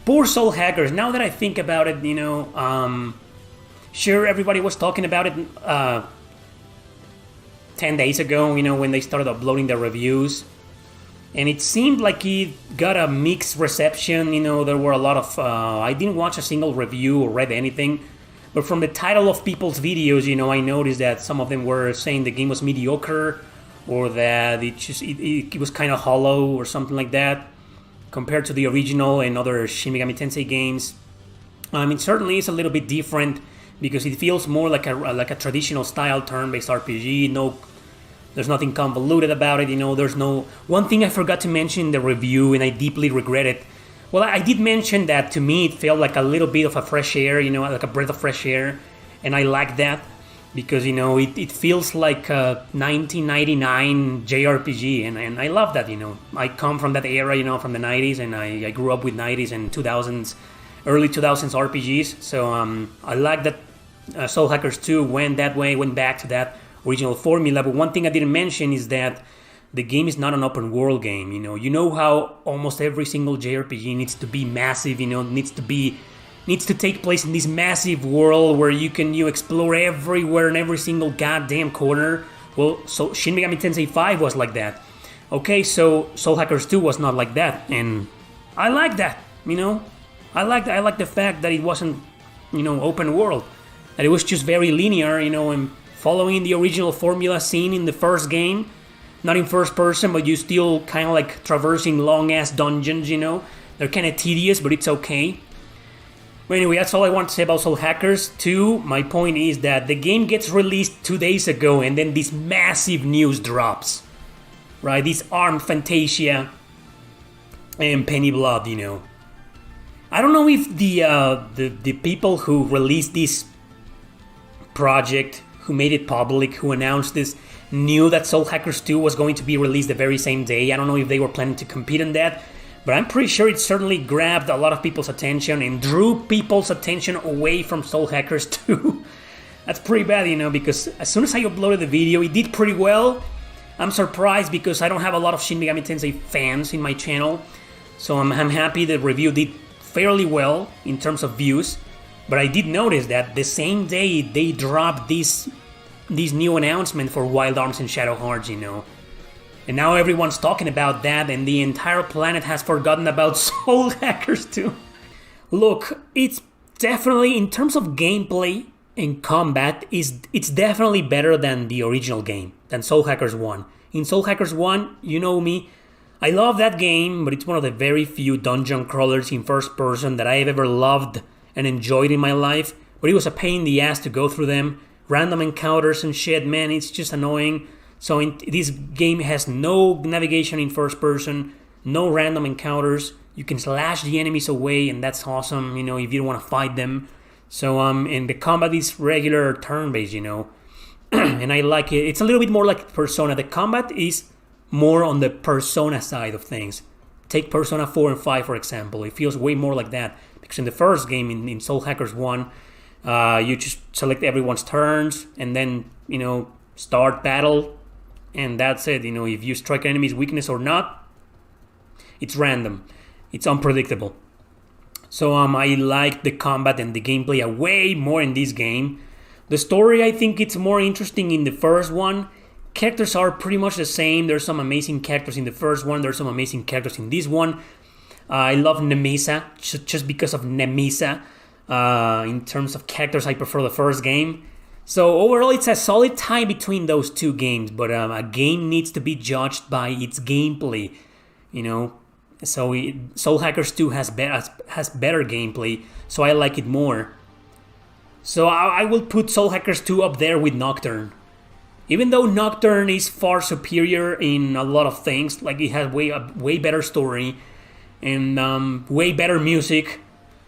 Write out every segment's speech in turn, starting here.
Poor Soul Hackers. Now that I think about it, sure, everybody was talking about it 10 days ago, when they started uploading the reviews. And it seemed like it got a mixed reception. There were a lot of... I didn't watch a single review or read anything. But from the title of people's videos, I noticed that some of them were saying the game was mediocre, or that it was kind of hollow or something like that, compared to the original and other Shin Megami Tensei games. It certainly is a little bit different, because it feels more like a traditional style turn-based RPG. There's nothing convoluted about it, there's no... One thing I forgot to mention in the review, and I deeply regret it. Well, I did mention that to me it felt like a little bit of a fresh air, like a breath of fresh air. And I like that, because, it feels like a 1999 JRPG, and I love that, I come from that era, from the 90s, and I grew up with 90s and 2000s, early 2000s RPGs. So I like that Soul Hackers 2 went that way, went back to that original formula. But one thing I didn't mention is that the game is not an open world game. You know how almost every single JRPG needs to be massive. Needs to take place in this massive world where you explore everywhere in every single goddamn corner. Well, so Shin Megami Tensei 5 was like that. Okay, so Soul Hackers 2 was not like that, and I like that. I like the fact that it wasn't open world, that it was just very linear. And following the original formula seen in the first game. Not in first person, but you still kind of like traversing long-ass dungeons, They're kind of tedious, but it's okay. But anyway, that's all I want to say about Soul Hackers 2. My point is that the game gets released 2 days ago, and then this massive news drops. Right? This Armed Fantasia and Penny Blood, I don't know if the people who released this project, who made it public, who announced this, knew that Soul Hackers 2 was going to be released the very same day. I don't know if they were planning to compete on that, but I'm pretty sure it certainly grabbed a lot of people's attention and drew people's attention away from Soul Hackers 2. That's pretty bad, because as soon as I uploaded the video, it did pretty well. I'm surprised because I don't have a lot of Shin Megami Tensei fans in my channel, so I'm happy the review did fairly well in terms of views. But I did notice that the same day they dropped this new announcement for Wild Arms and Shadow Hearts, And now everyone's talking about that, and the entire planet has forgotten about Soul Hackers 2. Look, it's definitely, in terms of gameplay and combat, it's definitely better than the original game, than Soul Hackers 1. In Soul Hackers 1, you know me, I love that game, but it's one of the very few dungeon crawlers in first person that I have ever loved and enjoyed in my life, but it was a pain in the ass to go through them. Random encounters and shit, man, it's just annoying. So this game has no navigation in first person, no random encounters. You can slash the enemies away, and that's awesome, if you don't want to fight them. So, and the combat is regular turn-based, and I like it. It's a little bit more like Persona. The combat is more on the Persona side of things. Take Persona 4 and 5, for example. It feels way more like that. Because in the first game, in Soul Hackers 1, you just select everyone's turns and then, start battle, and that's it. If you strike an enemy's weakness or not, it's random. It's unpredictable. So I like the combat and the gameplay way more in this game. The story, I think it's more interesting in the first one. Characters are pretty much the same. There's some amazing characters in the first one. There's some amazing characters in this one. I love Nemisa, just because of Nemisa. In terms of characters, I prefer the first game. So overall, it's a solid tie between those two games. But a game needs to be judged by its gameplay, So Soul Hackers 2 has better gameplay, so I like it more. So I will put Soul Hackers 2 up there with Nocturne. Even though Nocturne is far superior in a lot of things, like it has way better story and way better music.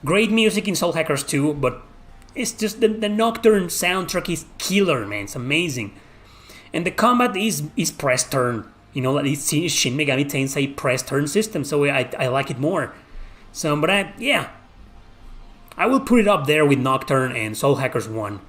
Great music in Soul Hackers 2, but it's just the Nocturne soundtrack is killer, man. It's amazing. And the combat is press turn. It's Shin Megami Tensei press turn system, so I like it more. So, but I will put it up there with Nocturne and Soul Hackers 1.